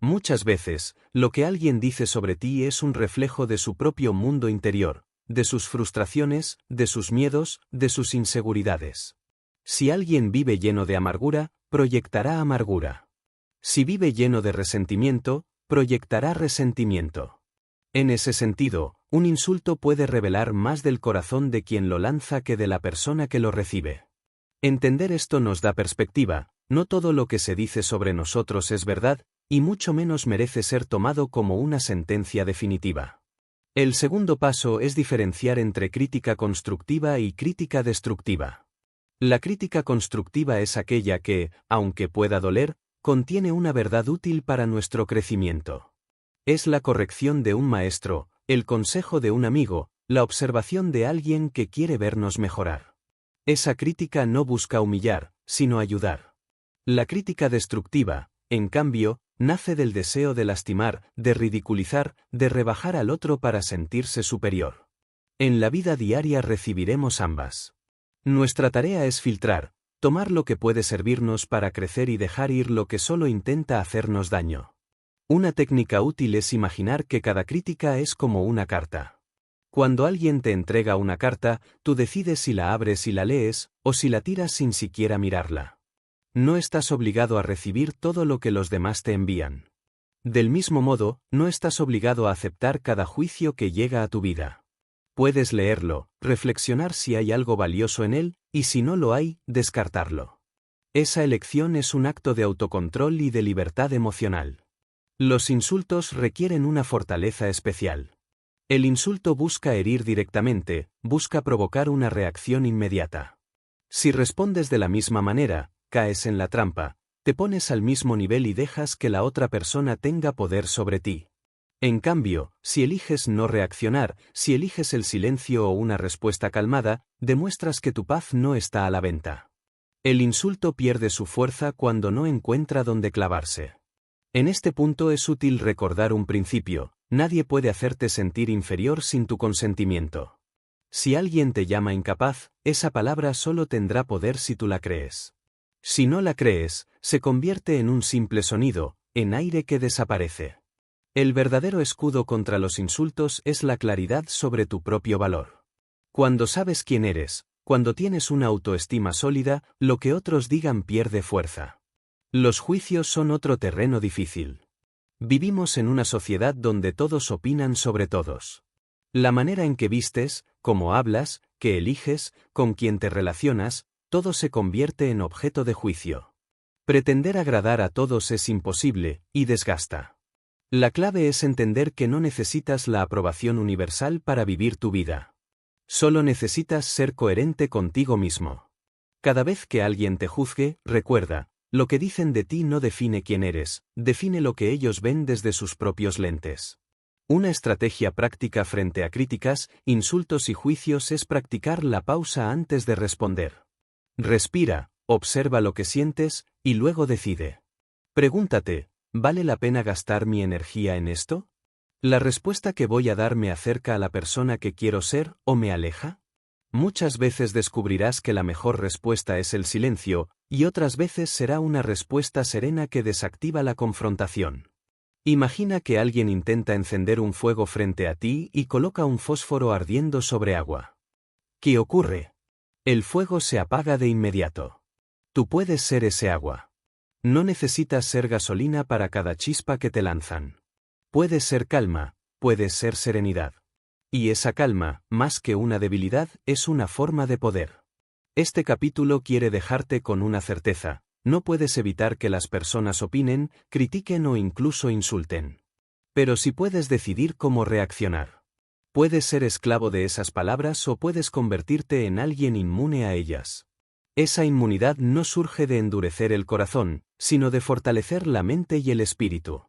Muchas veces, lo que alguien dice sobre ti es un reflejo de su propio mundo interior, de sus frustraciones, de sus miedos, de sus inseguridades. Si alguien vive lleno de amargura, proyectará amargura. Si vive lleno de resentimiento, proyectará resentimiento. En ese sentido, un insulto puede revelar más del corazón de quien lo lanza que de la persona que lo recibe. Entender esto nos da perspectiva, no todo lo que se dice sobre nosotros es verdad, y mucho menos merece ser tomado como una sentencia definitiva. El segundo paso es diferenciar entre crítica constructiva y crítica destructiva. La crítica constructiva es aquella que, aunque pueda doler, contiene una verdad útil para nuestro crecimiento. Es la corrección de un maestro, el consejo de un amigo, la observación de alguien que quiere vernos mejorar. Esa crítica no busca humillar, sino ayudar. La crítica destructiva, en cambio, nace del deseo de lastimar, de ridiculizar, de rebajar al otro para sentirse superior. En la vida diaria recibiremos ambas. Nuestra tarea es filtrar, tomar lo que puede servirnos para crecer y dejar ir lo que solo intenta hacernos daño. Una técnica útil es imaginar que cada crítica es como una carta. Cuando alguien te entrega una carta, tú decides si la abres y la lees, o si la tiras sin siquiera mirarla. No estás obligado a recibir todo lo que los demás te envían. Del mismo modo, no estás obligado a aceptar cada juicio que llega a tu vida. Puedes leerlo, reflexionar si hay algo valioso en él, y si no lo hay, descartarlo. Esa elección es un acto de autocontrol y de libertad emocional. Los insultos requieren una fortaleza especial. El insulto busca herir directamente, busca provocar una reacción inmediata. Si respondes de la misma manera, caes en la trampa, te pones al mismo nivel y dejas que la otra persona tenga poder sobre ti. En cambio, si eliges no reaccionar, si eliges el silencio o una respuesta calmada, demuestras que tu paz no está a la venta. El insulto pierde su fuerza cuando no encuentra dónde clavarse. En este punto es útil recordar un principio: nadie puede hacerte sentir inferior sin tu consentimiento. Si alguien te llama incapaz, esa palabra solo tendrá poder si tú la crees. Si no la crees, se convierte en un simple sonido, en aire que desaparece. El verdadero escudo contra los insultos es la claridad sobre tu propio valor. Cuando sabes quién eres, cuando tienes una autoestima sólida, lo que otros digan pierde fuerza. Los juicios son otro terreno difícil. Vivimos en una sociedad donde todos opinan sobre todos. La manera en que vistes, cómo hablas, qué eliges, con quién te relacionas, todo se convierte en objeto de juicio. Pretender agradar a todos es imposible, y desgasta. La clave es entender que no necesitas la aprobación universal para vivir tu vida. Solo necesitas ser coherente contigo mismo. Cada vez que alguien te juzgue, recuerda: lo que dicen de ti no define quién eres, define lo que ellos ven desde sus propios lentes. Una estrategia práctica frente a críticas, insultos y juicios es practicar la pausa antes de responder. Respira, observa lo que sientes, y luego decide. Pregúntate: ¿vale la pena gastar mi energía en esto? ¿La respuesta que voy a dar me acerca a la persona que quiero ser o me aleja? Muchas veces descubrirás que la mejor respuesta es el silencio, y otras veces será una respuesta serena que desactiva la confrontación. Imagina que alguien intenta encender un fuego frente a ti y coloca un fósforo ardiendo sobre agua. ¿Qué ocurre? El fuego se apaga de inmediato. Tú puedes ser ese agua. No necesitas ser gasolina para cada chispa que te lanzan. Puedes ser calma, puedes ser serenidad. Y esa calma, más que una debilidad, es una forma de poder. Este capítulo quiere dejarte con una certeza: no puedes evitar que las personas opinen, critiquen o incluso insulten. Pero sí puedes decidir cómo reaccionar. Puedes ser esclavo de esas palabras o puedes convertirte en alguien inmune a ellas. Esa inmunidad no surge de endurecer el corazón, sino de fortalecer la mente y el espíritu.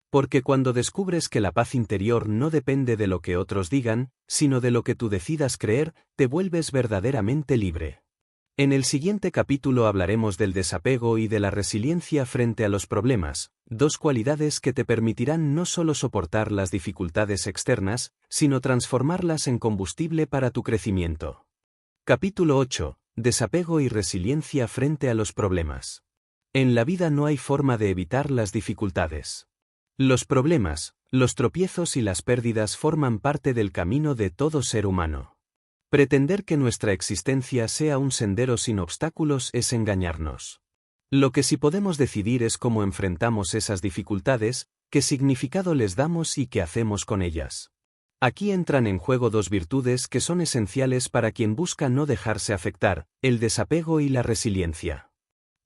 Porque cuando descubres que la paz interior no depende de lo que otros digan, sino de lo que tú decidas creer, te vuelves verdaderamente libre. En el siguiente capítulo hablaremos del desapego y de la resiliencia frente a los problemas, dos cualidades que te permitirán no solo soportar las dificultades externas, sino transformarlas en combustible para tu crecimiento. Capítulo 8. Desapego y resiliencia frente a los problemas. En la vida no hay forma de evitar las dificultades. Los problemas, los tropiezos y las pérdidas forman parte del camino de todo ser humano. Pretender que nuestra existencia sea un sendero sin obstáculos es engañarnos. Lo que sí podemos decidir es cómo enfrentamos esas dificultades, qué significado les damos y qué hacemos con ellas. Aquí entran en juego dos virtudes que son esenciales para quien busca no dejarse afectar: el desapego y la resiliencia.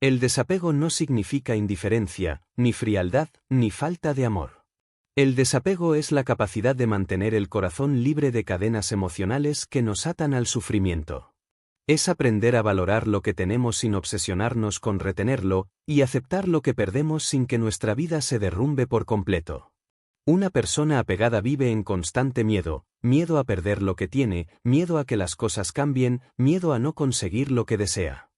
El desapego no significa indiferencia, ni frialdad, ni falta de amor. El desapego es la capacidad de mantener el corazón libre de cadenas emocionales que nos atan al sufrimiento. Es aprender a valorar lo que tenemos sin obsesionarnos con retenerlo, y aceptar lo que perdemos sin que nuestra vida se derrumbe por completo. Una persona apegada vive en constante miedo: miedo a perder lo que tiene, miedo a que las cosas cambien, miedo a no conseguir lo que desea.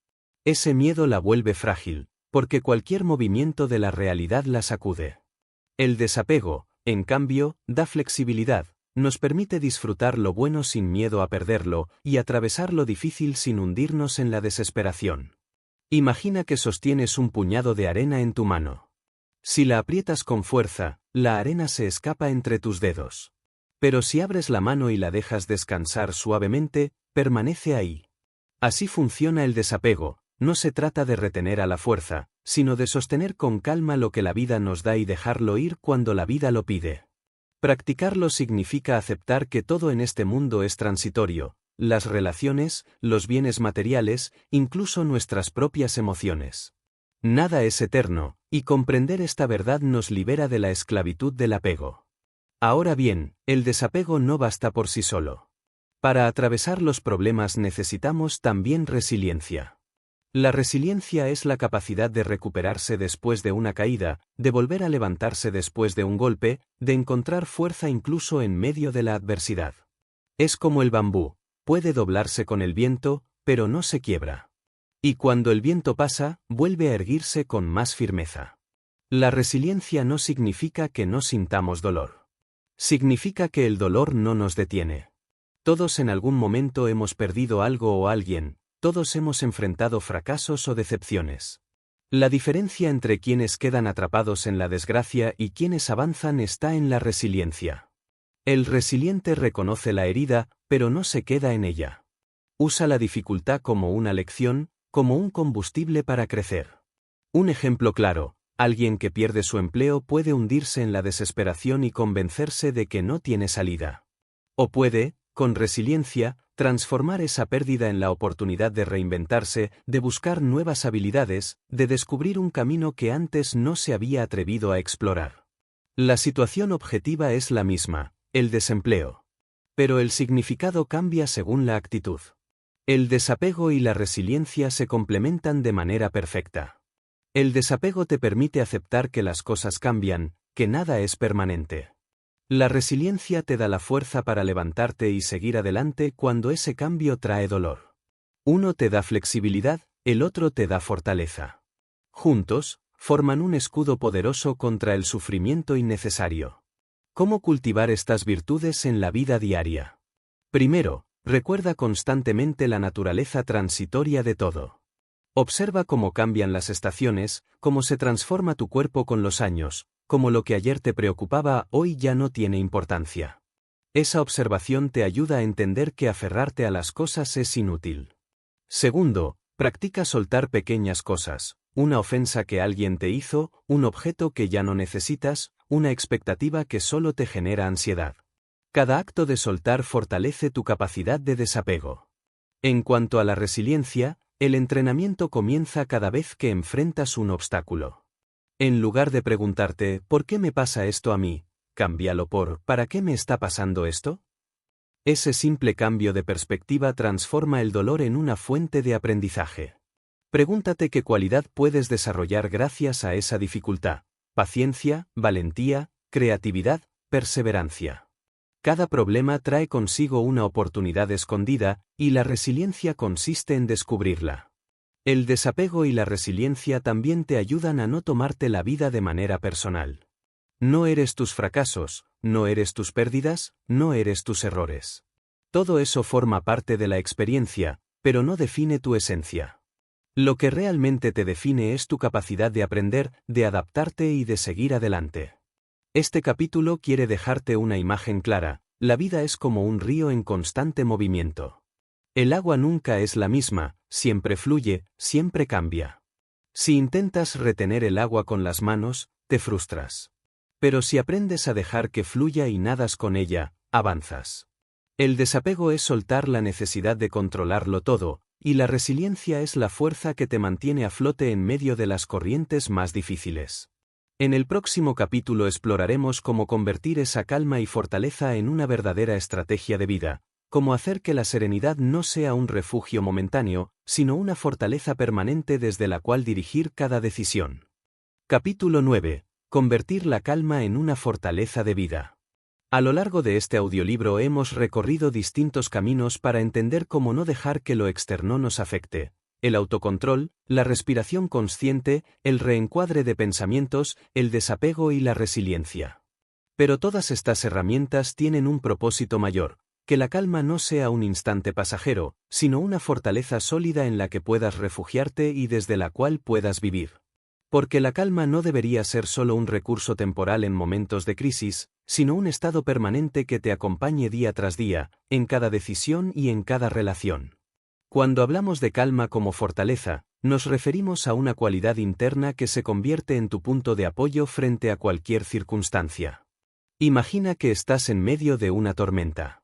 Ese miedo la vuelve frágil, porque cualquier movimiento de la realidad la sacude. El desapego, en cambio, da flexibilidad, nos permite disfrutar lo bueno sin miedo a perderlo, y atravesar lo difícil sin hundirnos en la desesperación. Imagina que sostienes un puñado de arena en tu mano. Si la aprietas con fuerza, la arena se escapa entre tus dedos. Pero si abres la mano y la dejas descansar suavemente, permanece ahí. Así funciona el desapego. No se trata de retener a la fuerza, sino de sostener con calma lo que la vida nos da y dejarlo ir cuando la vida lo pide. Practicarlo significa aceptar que todo en este mundo es transitorio: las relaciones, los bienes materiales, incluso nuestras propias emociones. Nada es eterno, y comprender esta verdad nos libera de la esclavitud del apego. Ahora bien, el desapego no basta por sí solo. Para atravesar los problemas necesitamos también resiliencia. La resiliencia es la capacidad de recuperarse después de una caída, de volver a levantarse después de un golpe, de encontrar fuerza incluso en medio de la adversidad. Es como el bambú: puede doblarse con el viento, pero no se quiebra. Y cuando el viento pasa, vuelve a erguirse con más firmeza. La resiliencia no significa que no sintamos dolor. Significa que el dolor no nos detiene. Todos en algún momento hemos perdido algo o alguien. Todos hemos enfrentado fracasos o decepciones. La diferencia entre quienes quedan atrapados en la desgracia y quienes avanzan está en la resiliencia. El resiliente reconoce la herida, pero no se queda en ella. Usa la dificultad como una lección, como un combustible para crecer. Un ejemplo claro: alguien que pierde su empleo puede hundirse en la desesperación y convencerse de que no tiene salida. O puede, con resiliencia, transformar esa pérdida en la oportunidad de reinventarse, de buscar nuevas habilidades, de descubrir un camino que antes no se había atrevido a explorar. La situación objetiva es la misma: el desempleo. Pero el significado cambia según la actitud. El desapego y la resiliencia se complementan de manera perfecta. El desapego te permite aceptar que las cosas cambian, que nada es permanente. La resiliencia te da la fuerza para levantarte y seguir adelante cuando ese cambio trae dolor. Uno te da flexibilidad, el otro te da fortaleza. Juntos, forman un escudo poderoso contra el sufrimiento innecesario. ¿Cómo cultivar estas virtudes en la vida diaria? Primero, Recuerda constantemente la naturaleza transitoria de todo. Observa cómo cambian las estaciones, cómo se transforma tu cuerpo con los años, cómo lo que ayer te preocupaba hoy ya no tiene importancia. Esa observación te ayuda a entender que aferrarte a las cosas es inútil. Segundo, practica soltar pequeñas cosas, una ofensa que alguien te hizo, un objeto que ya no necesitas, una expectativa que solo te genera ansiedad. Cada acto de soltar fortalece tu capacidad de desapego. En cuanto a la resiliencia, el entrenamiento comienza cada vez que enfrentas un obstáculo. En lugar de preguntarte, ¿por qué me pasa esto a mí?, cámbialo por, ¿para qué me está pasando esto? Ese simple cambio de perspectiva transforma el dolor en una fuente de aprendizaje. Pregúntate qué cualidad puedes desarrollar gracias a esa dificultad: paciencia, valentía, creatividad, perseverancia. Cada problema trae consigo una oportunidad escondida, y la resiliencia consiste en descubrirla. El desapego y la resiliencia también te ayudan a no tomarte la vida de manera personal. No eres tus fracasos, no eres tus pérdidas, no eres tus errores. Todo eso forma parte de la experiencia, pero no define tu esencia. Lo que realmente te define es tu capacidad de aprender, de adaptarte y de seguir adelante. Este capítulo quiere dejarte una imagen clara: la vida es como un río en constante movimiento. El agua nunca es la misma, siempre fluye, siempre cambia. Si intentas retener el agua con las manos, te frustras. Pero si aprendes a dejar que fluya y nadas con ella, avanzas. El desapego es soltar la necesidad de controlarlo todo, y la resiliencia es la fuerza que te mantiene a flote en medio de las corrientes más difíciles. En el próximo capítulo exploraremos cómo convertir esa calma y fortaleza en una verdadera estrategia de vida, cómo hacer que la serenidad no sea un refugio momentáneo, sino una fortaleza permanente desde la cual dirigir cada decisión. Capítulo 9. Convertir la calma en una fortaleza de vida. A lo largo de este audiolibro hemos recorrido distintos caminos para entender cómo no dejar que lo externo nos afecte: el autocontrol, la respiración consciente, el reencuadre de pensamientos, el desapego y la resiliencia. Pero todas estas herramientas tienen un propósito mayor: que la calma no sea un instante pasajero, sino una fortaleza sólida en la que puedas refugiarte y desde la cual puedas vivir. Porque la calma no debería ser solo un recurso temporal en momentos de crisis, sino un estado permanente que te acompañe día tras día, en cada decisión y en cada relación. Cuando hablamos de calma como fortaleza, nos referimos a una cualidad interna que se convierte en tu punto de apoyo frente a cualquier circunstancia. Imagina que estás en medio de una tormenta.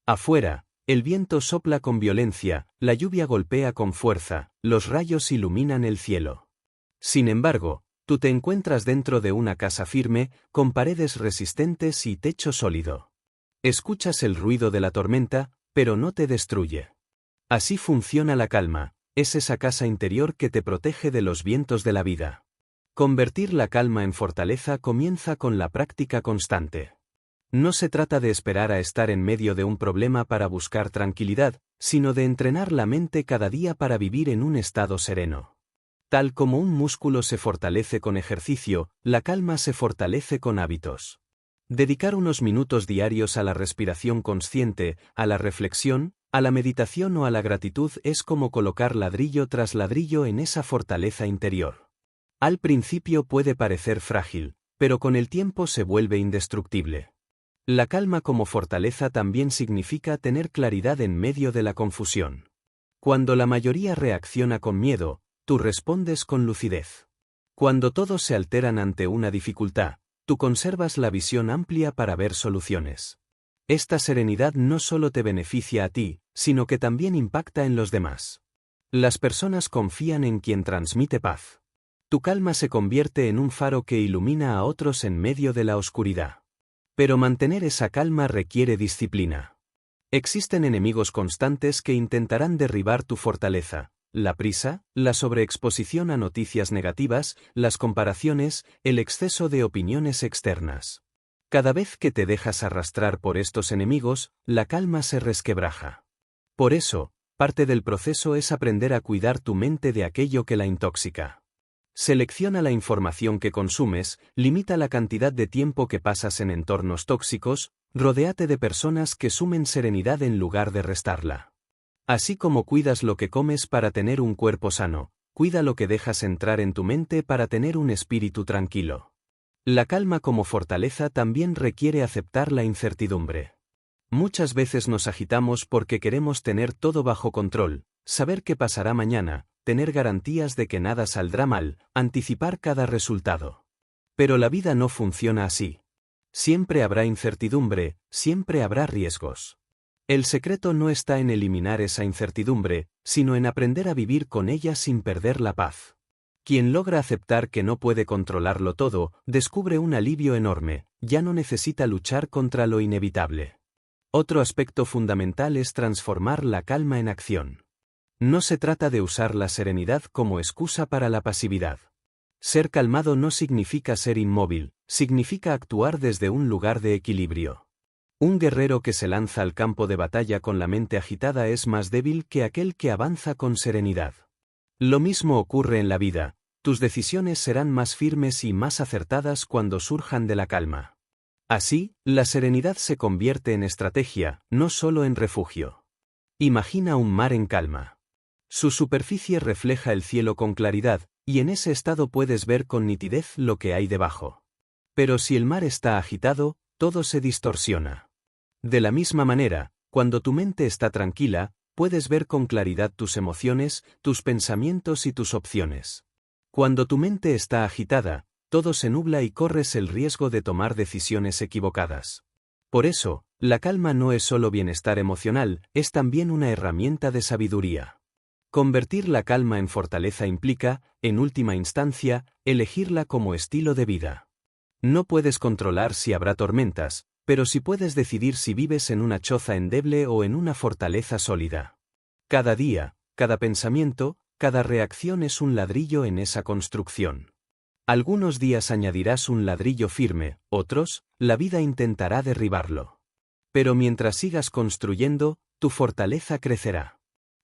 Afuera, el viento sopla con violencia, la lluvia golpea con fuerza, los rayos iluminan el cielo. Sin embargo, tú te encuentras dentro de una casa firme, con paredes resistentes y techo sólido. Escuchas el ruido de la tormenta, pero no te destruye. Así funciona la calma: es esa casa interior que te protege de los vientos de la vida. Convertir la calma en fortaleza comienza con la práctica constante. No se trata de esperar a estar en medio de un problema para buscar tranquilidad, sino de entrenar la mente cada día para vivir en un estado sereno. Tal como un músculo se fortalece con ejercicio, la calma se fortalece con hábitos. Dedicar unos minutos diarios a la respiración consciente, a la reflexión, a la meditación o a la gratitud es como colocar ladrillo tras ladrillo en esa fortaleza interior. Al principio puede parecer frágil, pero con el tiempo se vuelve indestructible. La calma como fortaleza también significa tener claridad en medio de la confusión. Cuando la mayoría reacciona con miedo, tú respondes con lucidez. Cuando todos se alteran ante una dificultad, tú conservas la visión amplia para ver soluciones. Esta serenidad no solo te beneficia a ti, sino que también impacta en los demás. Las personas confían en quien transmite paz. Tu calma se convierte en un faro que ilumina a otros en medio de la oscuridad. Pero mantener esa calma requiere disciplina. Existen enemigos constantes que intentarán derribar tu fortaleza: la prisa, la sobreexposición a noticias negativas, las comparaciones, el exceso de opiniones externas. Cada vez que te dejas arrastrar por estos enemigos, la calma se resquebraja. Por eso, parte del proceso es aprender a cuidar tu mente de aquello que la intoxica. Selecciona la información que consumes, limita la cantidad de tiempo que pasas en entornos tóxicos, Rodéate de personas que sumen serenidad en lugar de restarla. Así como cuidas lo que comes para tener un cuerpo sano, cuida lo que dejas entrar en tu mente para tener un espíritu tranquilo. La calma como fortaleza también requiere aceptar la incertidumbre. Muchas veces nos agitamos porque queremos tener todo bajo control, saber qué pasará mañana, tener garantías de que nada saldrá mal, anticipar cada resultado. Pero la vida no funciona así. Siempre habrá incertidumbre, siempre habrá riesgos. El secreto no está en eliminar esa incertidumbre, sino en aprender a vivir con ella sin perder la paz. Quien logra aceptar que no puede controlarlo todo, descubre un alivio enorme, ya no necesita luchar contra lo inevitable. Otro aspecto fundamental es transformar la calma en acción. No se trata de usar la serenidad como excusa para la pasividad. Ser calmado no significa ser inmóvil, significa actuar desde un lugar de equilibrio. Un guerrero que se lanza al campo de batalla con la mente agitada es más débil que aquel que avanza con serenidad. Lo mismo ocurre en la vida, tus decisiones serán más firmes y más acertadas cuando surjan de la calma. Así, la serenidad se convierte en estrategia, no solo en refugio. Imagina un mar en calma. Su superficie refleja el cielo con claridad, y en ese estado puedes ver con nitidez lo que hay debajo. Pero si el mar está agitado, todo se distorsiona. De la misma manera, cuando tu mente está tranquila, puedes ver con claridad tus emociones, tus pensamientos y tus opciones. Cuando tu mente está agitada, todo se nubla y corres el riesgo de tomar decisiones equivocadas. Por eso, la calma no es solo bienestar emocional, es también una herramienta de sabiduría. Convertir la calma en fortaleza implica, en última instancia, elegirla como estilo de vida. No puedes controlar si habrá tormentas, pero sí puedes decidir si vives en una choza endeble o en una fortaleza sólida. Cada día, cada pensamiento, cada reacción es un ladrillo en esa construcción. Algunos días añadirás un ladrillo firme, otros, la vida intentará derribarlo. Pero mientras sigas construyendo, tu fortaleza crecerá.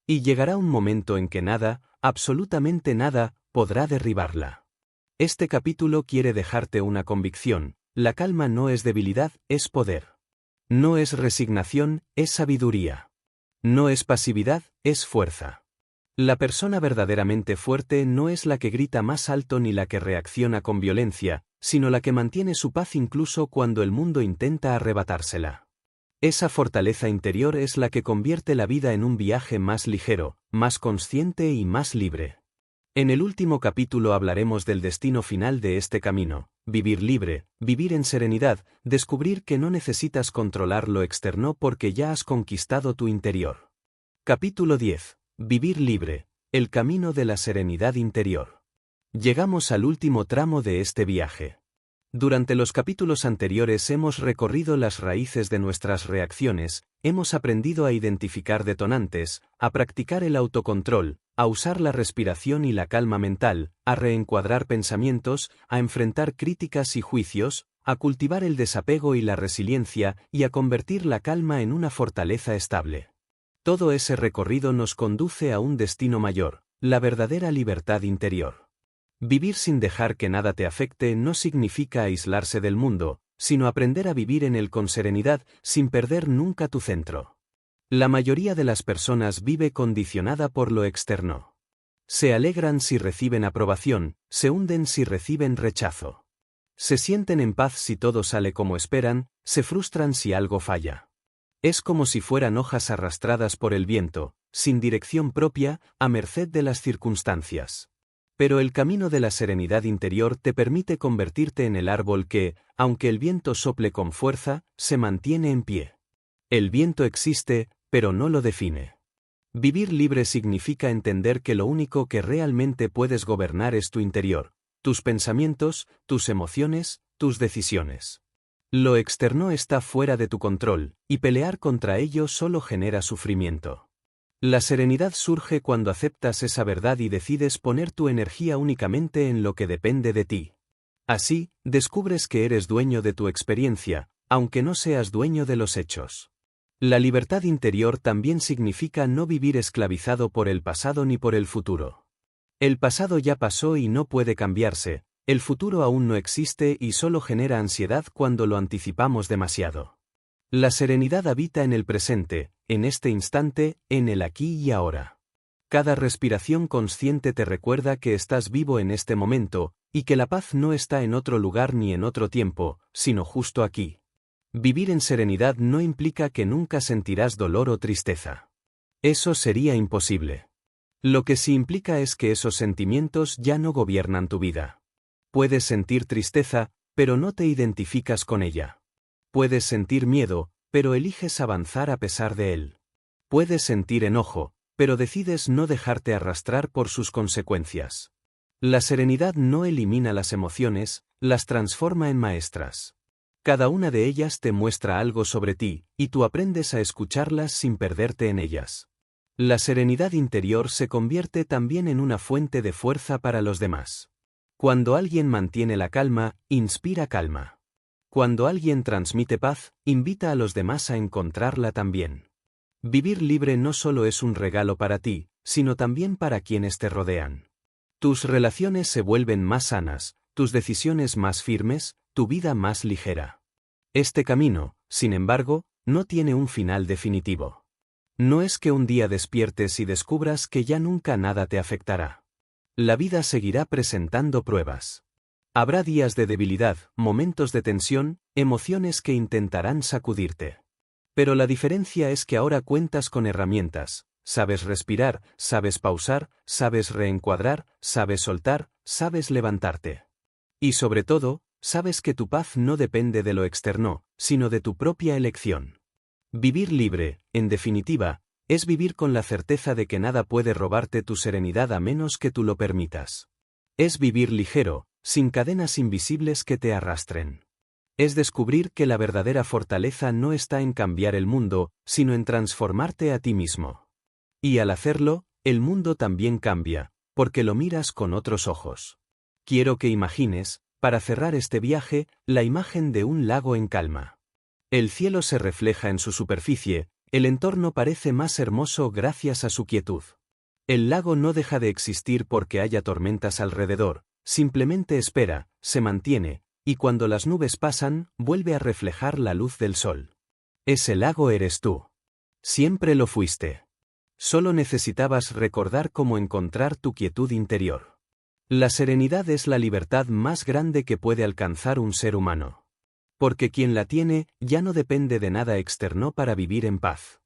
Y llegará un momento en que nada, absolutamente nada, podrá derribarla. Este capítulo quiere dejarte una convicción: la calma no es debilidad, es poder. No es resignación, es sabiduría. No es pasividad, es fuerza. La persona verdaderamente fuerte no es la que grita más alto ni la que reacciona con violencia, sino la que mantiene su paz incluso cuando el mundo intenta arrebatársela. Esa fortaleza interior es la que convierte la vida en un viaje más ligero, más consciente y más libre. En el último capítulo hablaremos del destino final de este camino: vivir libre, vivir en serenidad, descubrir que no necesitas controlar lo externo porque ya has conquistado tu interior. Capítulo 10. Vivir libre, el camino de la serenidad interior. Llegamos al último tramo de este viaje. Durante los capítulos anteriores hemos recorrido las raíces de nuestras reacciones, hemos aprendido a identificar detonantes, a practicar el autocontrol, a usar la respiración y la calma mental, a reencuadrar pensamientos, a enfrentar críticas y juicios, a cultivar el desapego y la resiliencia, y a convertir la calma en una fortaleza estable. Todo ese recorrido nos conduce a un destino mayor, la verdadera libertad interior. Vivir sin dejar que nada te afecte no significa aislarse del mundo, sino aprender a vivir en él con serenidad, sin perder nunca tu centro. La mayoría de las personas vive condicionada por lo externo. Se alegran si reciben aprobación, se hunden si reciben rechazo. Se sienten en paz si todo sale como esperan, se frustran si algo falla. Es como si fueran hojas arrastradas por el viento, sin dirección propia, a merced de las circunstancias. Pero el camino de la serenidad interior te permite convertirte en el árbol que, aunque el viento sople con fuerza, se mantiene en pie. El viento existe, pero no lo define. Vivir libre significa entender que lo único que realmente puedes gobernar es tu interior, tus pensamientos, tus emociones, tus decisiones. Lo externo está fuera de tu control, y pelear contra ello solo genera sufrimiento. La serenidad surge cuando aceptas esa verdad y decides poner tu energía únicamente en lo que depende de ti. Así, descubres que eres dueño de tu experiencia, aunque no seas dueño de los hechos. La libertad interior también significa no vivir esclavizado por el pasado ni por el futuro. El pasado ya pasó y no puede cambiarse, el futuro aún no existe y solo genera ansiedad cuando lo anticipamos demasiado. La serenidad habita en el presente, en este instante, en el aquí y ahora. Cada respiración consciente te recuerda que estás vivo en este momento, y que la paz no está en otro lugar ni en otro tiempo, sino justo aquí. Vivir en serenidad no implica que nunca sentirás dolor o tristeza. Eso sería imposible. Lo que sí implica es que esos sentimientos ya no gobiernan tu vida. Puedes sentir tristeza, pero no te identificas con ella. Puedes sentir miedo, pero eliges avanzar a pesar de él. Puedes sentir enojo, pero decides no dejarte arrastrar por sus consecuencias. La serenidad no elimina las emociones, las transforma en maestras. Cada una de ellas te muestra algo sobre ti, y tú aprendes a escucharlas sin perderte en ellas. La serenidad interior se convierte también en una fuente de fuerza para los demás. Cuando alguien mantiene la calma, inspira calma. Cuando alguien transmite paz, invita a los demás a encontrarla también. Vivir libre no solo es un regalo para ti, sino también para quienes te rodean. Tus relaciones se vuelven más sanas, tus decisiones más firmes, tu vida más ligera. Este camino, sin embargo, no tiene un final definitivo. No es que un día despiertes y descubras que ya nunca nada te afectará. La vida seguirá presentando pruebas. Habrá días de debilidad, momentos de tensión, emociones que intentarán sacudirte. Pero la diferencia es que ahora cuentas con herramientas, sabes respirar, sabes pausar, sabes reencuadrar, sabes soltar, sabes levantarte. Y sobre todo, sabes que tu paz no depende de lo externo, sino de tu propia elección. Vivir libre, en definitiva, es vivir con la certeza de que nada puede robarte tu serenidad a menos que tú lo permitas. Es vivir ligero, sin cadenas invisibles que te arrastren. Es descubrir que la verdadera fortaleza no está en cambiar el mundo, sino en transformarte a ti mismo. Y al hacerlo, el mundo también cambia, porque lo miras con otros ojos. Quiero que imagines, para cerrar este viaje, la imagen de un lago en calma. El cielo se refleja en su superficie, el entorno parece más hermoso gracias a su quietud. El lago no deja de existir porque haya tormentas alrededor, simplemente espera, se mantiene, y cuando las nubes pasan, vuelve a reflejar la luz del sol. Ese lago eres tú. Siempre lo fuiste. Solo necesitabas recordar cómo encontrar tu quietud interior. La serenidad es la libertad más grande que puede alcanzar un ser humano. Porque quien la tiene, ya no depende de nada externo para vivir en paz.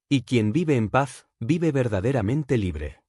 Y quien vive en paz, vive verdaderamente libre.